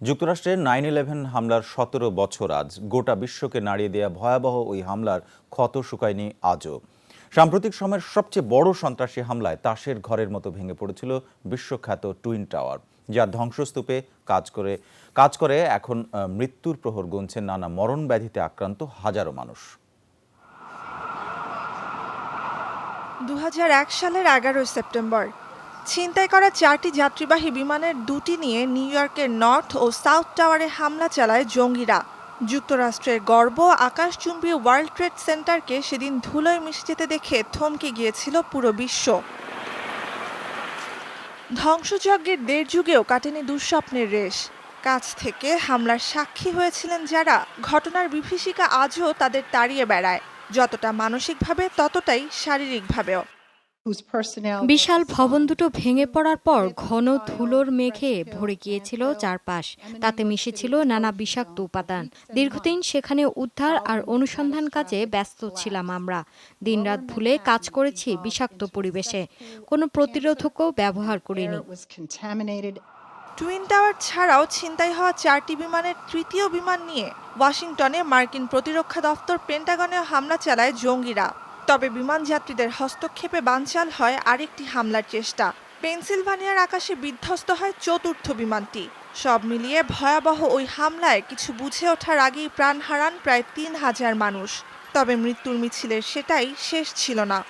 যুক্তরাষ্ট্রের 9/11 হামলার 17 বছর আজ গোটা বিশ্বকে নাড়িয়ে দেয়া ভয়াবহ ওই হামলার ক্ষত শুকায়নি আজও। সাম্প্রতিক সময়ের সবচেয়ে বড় সন্ত্রাসী হামলায় তাসের ঘরের মতো ভেঙে পড়েছিল বিশ্বখ্যাত টুইন টাওয়ার, যার ধ্বংসস্তূপে কাজ করে এখন মৃত্যুর প্রহর গুনছেন নানা মরণ ব্যাধিতে আক্রান্ত হাজারো মানুষ। 2001 সালের 11 সেপ্টেম্বর ছিনতাই করা 4টি যাত্রীবাহী বিমানের 2টি নিয়ে নিউ ইয়র্কের নর্থ ও সাউথ টাওয়ারে হামলা চালায় জঙ্গিরা। যুক্তরাষ্ট্রের গর্ব আকাশচুম্বী ওয়ার্ল্ড ট্রেড সেন্টারকে সেদিন ধুলোয় মিশে যেতে দেখে থমকে গিয়েছিল পুরো বিশ্ব। ধ্বংসযজ্ঞের 1.5 যুগেও কাটেনি দুঃস্বপ্নের রেশ। কাছ থেকে হামলার সাক্ষী হয়েছিলেন যারা, ঘটনার বিভীষিকা আজও তাদের তাড়িয়ে বেড়ায়, যতটা মানসিকভাবে ততটাই শারীরিকভাবেও। বিশাল ভবন দুটো ভেঙে পড়ার পর ঘন ধুলোর মেঘে ভরে গিয়েছিল চারপাশ। তাতে মিশেছিল নানা বিষাক্ত উপাদান। দীর্ঘদিন সেখানে উদ্ধার আর অনুসন্ধান কাজে ব্যস্ত ছিলাম আমরা। দিনরাত ভুলে কাজ করেছি বিষাক্ত পরিবেশে। কোনো প্রতিরোধকও ব্যবহার করিনি। টুইন টাওয়ার ছাড়াও ছিনতাই হওয়া 4টি বিমানের তৃতীয় বিমান নিয়ে ওয়াশিংটনে মার্কিন প্রতিরক্ষা দফতর পেন্টাগনেও হামলা চালায় জঙ্গিরা। তবে বিমান যাত্রীদের হস্তক্ষেপে বানচাল হয় আরেকটি হামলার চেষ্টা। পেনসিলভানিয়ার আকাশে বিধ্বস্ত হয় 4র্থ বিমানটি। সব মিলিয়ে ভয়াবহ ওই হামলায় কিছু বুঝে ওঠার আগেই প্রাণ হারান প্রায় 3000 মানুষ। তবে মৃত্যুর মিছিলের সেটাই শেষ ছিল না।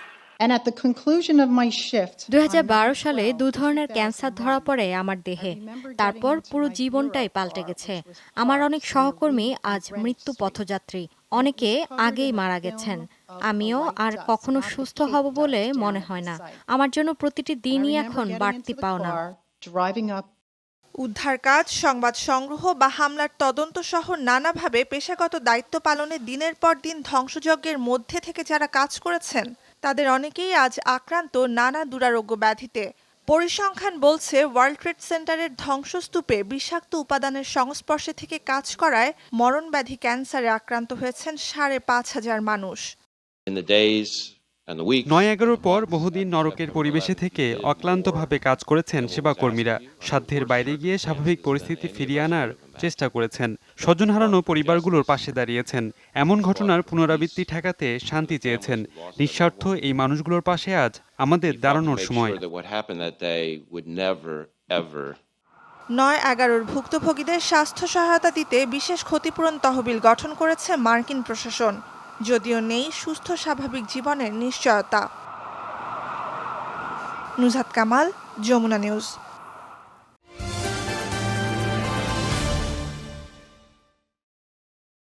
2012 সালে 2 ধরনের ক্যান্সার ধরা পড়ে আমার দেহে। তারপর পুরো জীবনটাই পাল্টে গেছে। আমার অনেক সহকর্মী আজ মৃত্যু পথযাত্রী, অনেকে আগেই মারা গেছেন। আমিও আর কখনো সুস্থ হব বলে মনে হয় না। আমার জন্য প্রতিটি দিনই এখন বাড়তি পাওনা। উদ্ধার কাজ, সংবাদ সংগ্রহ বা হামলার তদন্ত সহ নানাভাবে পেশাগত দায়িত্ব পালনে দিনের পর দিন ধ্বংসযজ্ঞের মধ্যে থেকে যারা কাজ করেছেন, তাদের অনেকেই আজ আক্রান্ত নানা দুরারোগ্য ব্যাধিতে। পরিসংখ্যান বলছে, ওয়ার্ল্ড ট্রেড সেন্টারের ধ্বংসস্তূপে বিষাক্ত উপাদানের সংস্পর্শে থেকে কাজ করায় মরণব্যাধি ক্যান্সারে আক্রান্ত হয়েছেন 5500 মানুষ। 9/11 পর বহুদিন নরকের পরিবেশে থেকে অক্লান্তভাবে কাজ করেছেন সেবাকর্মীরা। সাধ্যের বাইরে গিয়ে স্বাভাবিক পরিস্থিতি ফিরিয়ে আনার চেষ্টা করেছেন। স্বজন হারানো পরিবারগুলোর পাশে দাঁড়িয়েছেন। এমন ঘটনার পুনরাবৃত্তি ঠেকাতে শান্তি চেয়েছেন। নিঃস্বার্থ এই মানুষগুলোর পাশে আজ আমাদের দাঁড়ানোর সময়। 9/11 ভুক্তভোগীদের স্বাস্থ্য সহায়তা দিতে বিশেষ ক্ষতিপূরণ তহবিল গঠন করেছে মার্কিন প্রশাসন, যদিও নেই সুস্থ স্বাভাবিক জীবনের নিশ্চয়তা। নুজহাত কামাল, যমুনা নিউজ।